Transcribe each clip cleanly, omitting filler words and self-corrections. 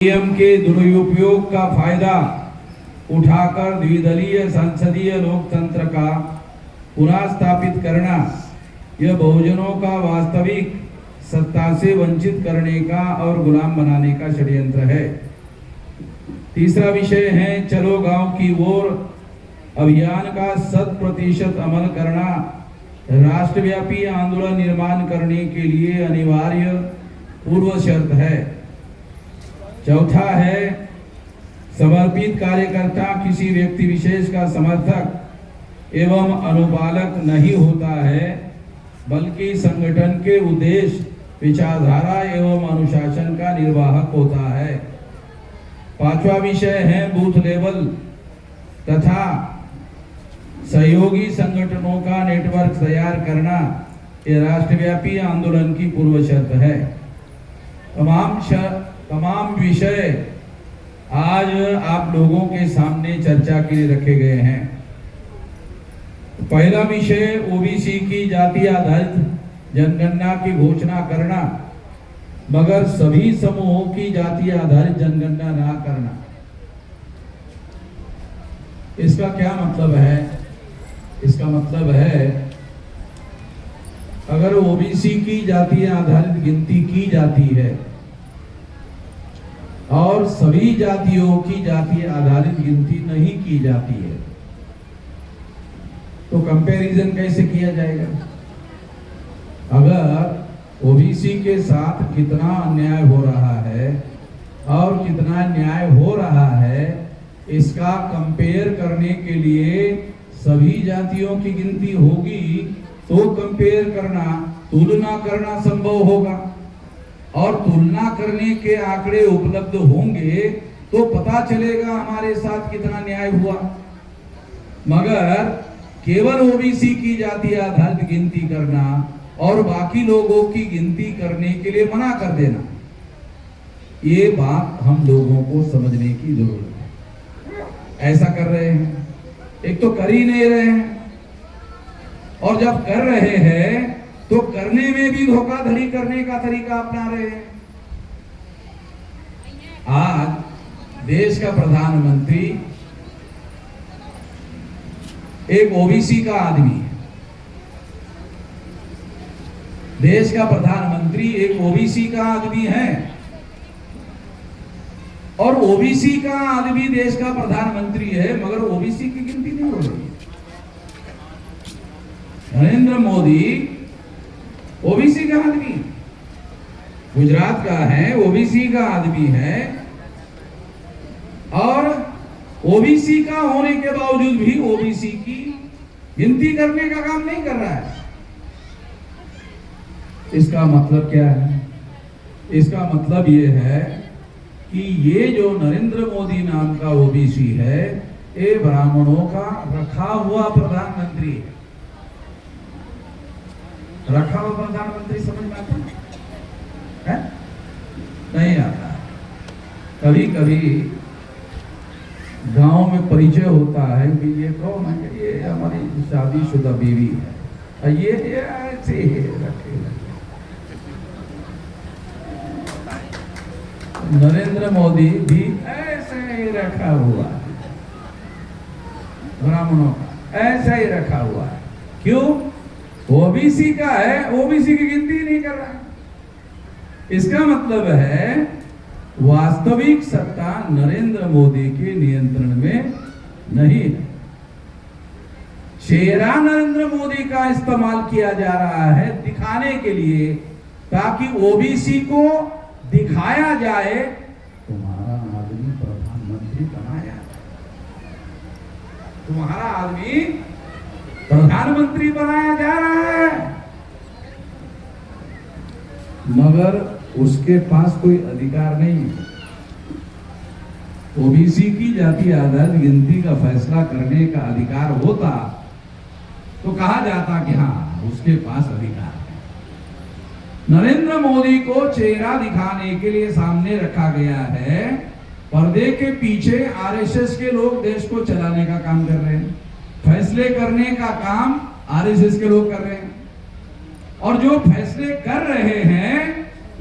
नियम के दुरुपयोग का फायदा उठाकर द्विदलीय संसदीय लोकतंत्र का पुनः स्थापित करना यह बहुजनों का वास्तविक सत्ता से वंचित करने का और गुलाम बनाने का षड्यंत्र है। तीसरा विषय है चलो गांव की ओर अभियान का 100% अमल करना राष्ट्रव्यापी आंदोलन निर्माण करने के लिए अनिवार्य पूर्व शर्त है। चौथा है समर्पित कार्यकर्ता किसी व्यक्ति विशेष का समर्थक एवं अनुपालक नहीं होता है, बल्कि संगठन के उद्देश्य, विचारधारा एवं अनुशासन का निर्वाहक होता है। पांचवा विषय है बूथ लेवल तथा सहयोगी संगठनों का नेटवर्क तैयार करना, यह राष्ट्रव्यापी आंदोलन की पूर्व शर्त है। तमाम विषय आज आप लोगों के सामने चर्चा के लिए रखे गए हैं। पहला विषय ओबीसी की जाति आधारित जनगणना की घोषणा करना, मगर सभी समूहों की जाति आधारित जनगणना ना करना। इसका क्या मतलब है? इसका मतलब है अगर ओबीसी की जाति आधारित गिनती की जाती है और सभी जातियों की जाति आधारित गिनती नहीं की जाती है, तो कंपैरिजन कैसे किया जाएगा? अगर ओबीसी के साथ कितना अन्याय हो रहा है और कितना न्याय हो रहा है, इसका कंपेयर करने के लिए सभी जातियों की गिनती होगी तो कंपेयर करना, तुलना करना संभव होगा और तुलना करने के आंकड़े उपलब्ध होंगे तो पता चलेगा हमारे साथ कितना न्याय हुआ। मगर केवल ओबीसी की जाति आधारित गिनती करना और बाकी लोगों की गिनती करने के लिए मना कर देना, ये बात हम लोगों को समझने की जरूरत है। ऐसा कर रहे हैं, एक तो कर ही नहीं रहे हैं, और जब कर रहे हैं तो करने में भी धोखाधड़ी करने का तरीका अपना रहे हैं। आज देश का प्रधानमंत्री एक ओबीसी का आदमी है। देश का प्रधानमंत्री एक ओबीसी का आदमी है और ओबीसी का आदमी देश का प्रधानमंत्री है, मगर ओबीसी की गिनती नहीं हो रही। नरेंद्र मोदी ओबीसी का आदमी, गुजरात का है, ओबीसी का आदमी है, और ओबीसी का होने के बावजूद भी ओबीसी की गिनती करने का काम नहीं कर रहा है। इसका मतलब क्या है? इसका मतलब यह है कि ये जो नरेंद्र मोदी नाम का ओबीसी है, ये ब्राह्मणों का रखा हुआ प्रधानमंत्री है। रखा हुआ प्रधानमंत्री समझ में आता है? नहीं आता। कभी कभी गांव में परिचय होता है कि ये कौन है, ये हमारी शादीशुदा बीवी है, ये ऐसे रखे। नरेंद्र मोदी भी ऐसे ही रखा हुआ है, ब्राह्मणों का ऐसा ही रखा हुआ है। क्यों? ओबीसी का है, ओबीसी की गिनती नहीं कर रहा है। इसका मतलब है वास्तविक सत्ता नरेंद्र मोदी के नियंत्रण में नहीं है। चेहरा नरेंद्र मोदी का इस्तेमाल किया जा रहा है दिखाने के लिए, ताकि ओबीसी को दिखाया जाए तुम्हारा आदमी प्रधानमंत्री बनाया, तुम्हारा आदमी प्रधानमंत्री बनाया जा रहा है, मगर उसके पास कोई अधिकार नहीं है। ओबीसी की जाति आधारित गिनती का फैसला करने का अधिकार होता तो कहा जाता कि हाँ उसके पास अधिकार है। नरेंद्र मोदी को चेहरा दिखाने के लिए सामने रखा गया है। पर्दे के पीछे आरएसएस के लोग देश को चलाने का काम कर रहे हैं, फैसले करने का काम आरएसएस के लोग कर रहे हैं, और जो फैसले कर रहे हैं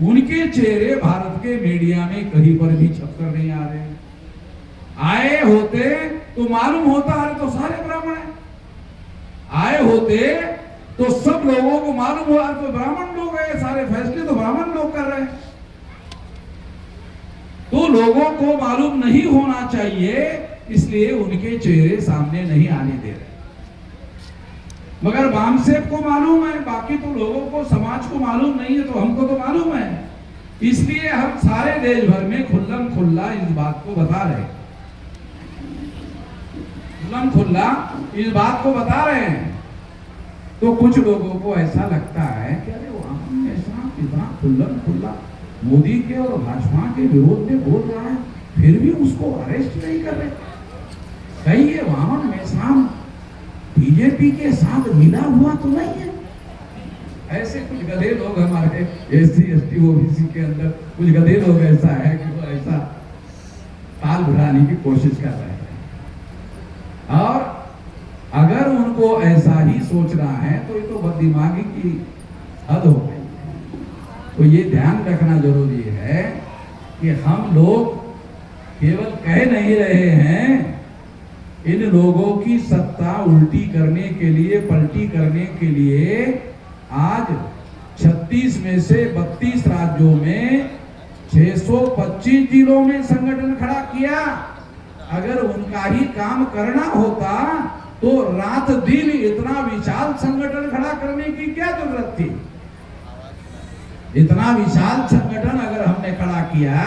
उनके चेहरे भारत के मीडिया में कहीं पर भी छपकर नहीं आ रहे। आए होते तो मालूम होता अरे तो सारे ब्राह्मण हैं, आए होते तो सब लोगों को मालूम हुआ तो ब्राह्मण लोग हैं, सारे फैसले तो ब्राह्मण लोग कर रहे हैं। तो लोगों को मालूम नहीं होना चाहिए, इसलिए उनके चेहरे सामने नहीं आने दे रहे। मगर बामसेब को मालूम है, बाकी तो लोगों को समाज को मालूम नहीं है, तो हमको तो मालूम है। इसलिए हम सारे देश भर में खुल्लम खुल्ला इस बात को बता रहे हैं, खुल्लम खुल्ला इस बात को बता रहे हैं। तो कुछ लोगों को ऐसा लगता है कि अरे वहां ऐसा इतना खुल्लम खुल्ला मोदी के और भाजपा के विरोध में बोल रहा है, फिर भी उसको अरेस्ट नहीं कर रहे। कहीं ये वामन मेश्राम बीजेपी के साथ मिला हुआ तो नहीं है? ऐसे कुछ गधे लोग हमारे एससी एसटी ओबीसी के अंदर कुछ गधे लोग ऐसा है कि वो ऐसा ताल भिड़ाने की कोशिश कर रहे हैं। और अगर उनको ऐसा ही सोचना है तो ये तो बददिमागी की हद हो गई। तो ये ध्यान रखना जरूरी है कि हम लोग केवल कह नहीं रहे हैं, इन लोगों की सत्ता उल्टी करने के लिए, पलटी करने के लिए आज 36 में से 32 राज्यों में 625 जिलों में संगठन खड़ा किया। अगर उनका ही काम करना होता तो रात दिन इतना विशाल संगठन खड़ा करने की क्या जरूरत थी? इतना विशाल संगठन अगर हमने खड़ा किया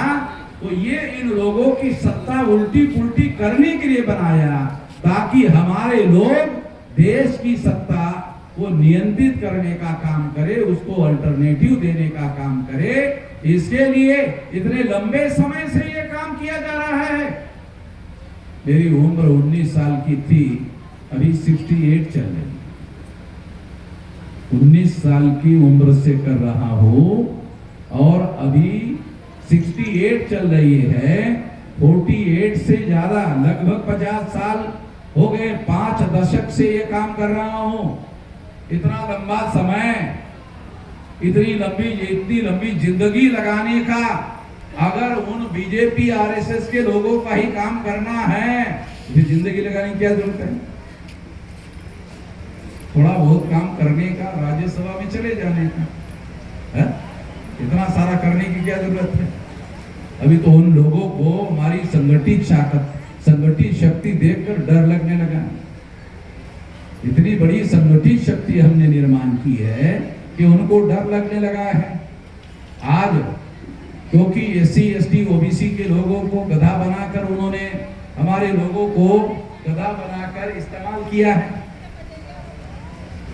तो ये इन लोगों की सत्ता उल्टी पुल्टी करने के लिए बनाया, ताकि हमारे लोग देश की सत्ता वो नियंत्रित करने का काम करे, उसको अल्टरनेटिव देने का काम करे। इसके लिए इतने लंबे समय से ये काम किया जा रहा है। मेरी उम्र 19 साल की थी, अभी 68 चल रही। 19 साल की उम्र से कर रहा हूं और अभी 68 चल रही है। 48 से ज्यादा लगभग 50 साल हो गए, 5 दशक से ये काम कर रहा हूं। इतना लंबा समय, इतनी लंबी जिंदगी लगाने का अगर उन बीजेपी आरएसएस के लोगों का ही काम करना है, फिर जिंदगी लगाने की क्या जरूरत है? थोड़ा बहुत काम करने का, राज्यसभा में चले जाने का है? इतना सारा करने की क्या जरूरत है? अभी तो उन लोगों को हमारी संगठित शक्ति देखकर डर लगने लगा। इतनी बड़ी संगठित शक्ति हमने निर्माण की है कि उनको डर लगने लगा है। आज क्योंकि एससी एसटी ओबीसी के लोगों को गधा बनाकर उन्होंने हमारे लोगों को गधा बनाकर इस्तेमाल किया है।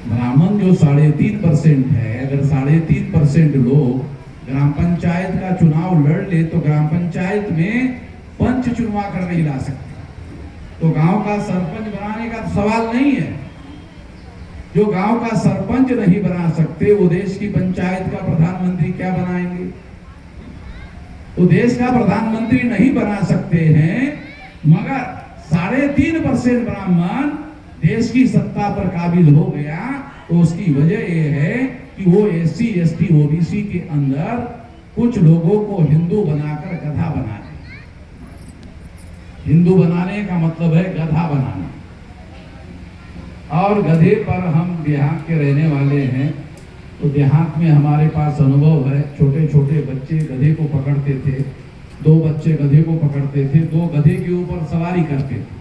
ब्राह्मण जो 3.5% है, अगर 3.5% लोग ग्राम पंचायत का चुनाव लड़ ले तो ग्राम पंचायत में पंच चुनवा कर नहीं ला सकते। तो गांव का सरपंच बनाने का तो सवाल नहीं है। जो गांव का सरपंच नहीं बना सकते, वो देश की पंचायत का प्रधानमंत्री क्या बनाएंगे? वो देश का प्रधानमंत्री नहीं बना सकते हैं। मगर 3.5% ब्राह्मण देश की सत्ता पर काबिज हो गया, तो उसकी वजह यह है कि वो एससी एसटी ओबीसी के अंदर कुछ लोगों को हिंदू बनाकर गधा बना दिया। हिंदू बनाने का मतलब है गधा बनाना। और गधे पर हम देहात के रहने वाले हैं, तो देहात में हमारे पास अनुभव है। छोटे छोटे बच्चे गधे को पकड़ते थे, 2 बच्चे गधे को पकड़ते थे, 2 गधे के ऊपर सवारी करते थे।